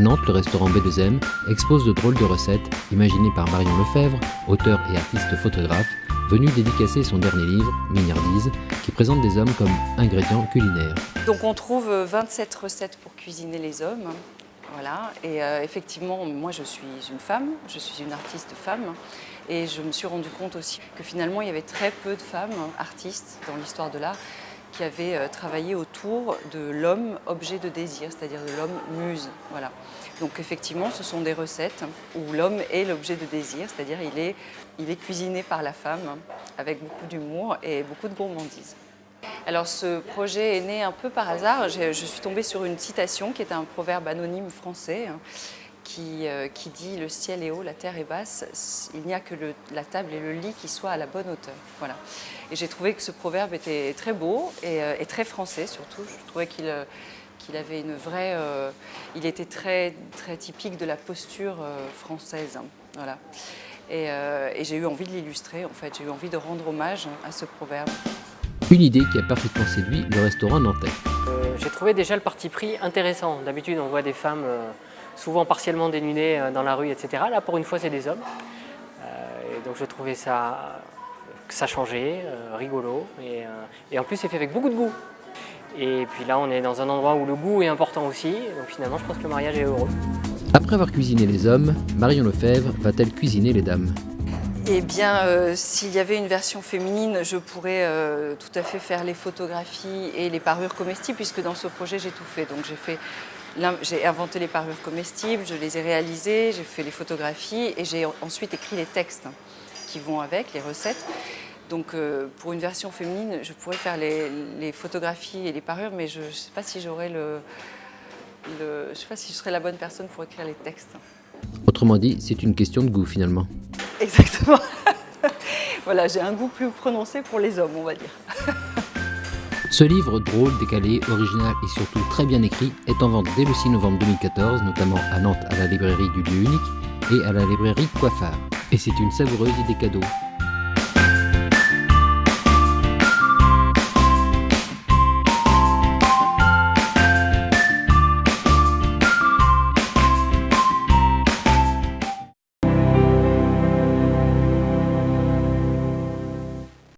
À Nantes, le restaurant B2M expose de drôles de recettes imaginées par Marion Lefebvre, auteur et artiste photographe, venu dédicacer son dernier livre, Mignardise, qui présente des hommes comme ingrédients culinaires. Donc on trouve 27 recettes pour cuisiner les hommes. Voilà. Et effectivement, moi je suis une femme, je suis une artiste femme. Et je me suis rendu compte aussi que finalement il y avait très peu de femmes artistes dans l'histoire de l'art qui avaient travaillé autour de l'homme objet de désir, c'est-à-dire de l'homme muse. Voilà. Donc effectivement, ce sont des recettes où l'homme est l'objet de désir, c'est-à-dire il est cuisiné par la femme avec beaucoup d'humour et beaucoup de gourmandise. Alors ce projet est né un peu par hasard. Je suis tombée sur une citation qui est un proverbe anonyme français qui dit « Le ciel est haut, la terre est basse, il n'y a que la table et le lit qui soient à la bonne hauteur ». Voilà. Et j'ai trouvé que ce proverbe était très beau et très français surtout. Je trouvais qu'il avait une vraie... il était très, très typique de la posture française. Voilà. Et j'ai eu envie de l'illustrer, en fait. J'ai eu envie de rendre hommage à ce proverbe. Une idée qui a parfaitement séduit le restaurant nantais. J'ai trouvé déjà le parti pris intéressant. D'habitude, on voit des femmes souvent partiellement dénudées dans la rue, etc. Là, pour une fois, c'est des hommes. Et donc, je trouvais que ça changeait, rigolo. Et en plus, c'est fait avec beaucoup de goût. Et puis là, on est dans un endroit où le goût est important aussi. Donc finalement, je pense que le mariage est heureux. Après avoir cuisiné les hommes, Marion Lefebvre va-t-elle cuisiner les dames ? Eh bien, s'il y avait une version féminine, je pourrais tout à fait faire les photographies et les parures comestibles, puisque dans ce projet, j'ai tout fait. Donc, j'ai inventé les parures comestibles, je les ai réalisées, j'ai fait les photographies et j'ai ensuite écrit les textes qui vont avec, les recettes. Donc, pour une version féminine, je pourrais faire les photographies et les parures, mais je ne sais pas si j'aurais je sais pas si je serais la bonne personne pour écrire les textes. Autrement dit, c'est une question de goût finalement. Exactement. Voilà, j'ai un goût plus prononcé pour les hommes, on va dire. Ce livre drôle, décalé, original et surtout très bien écrit est en vente dès le 6 novembre 2014, notamment à Nantes à la librairie du Lieu Unique et à la librairie Coiffard. Et c'est une savoureuse idée cadeau.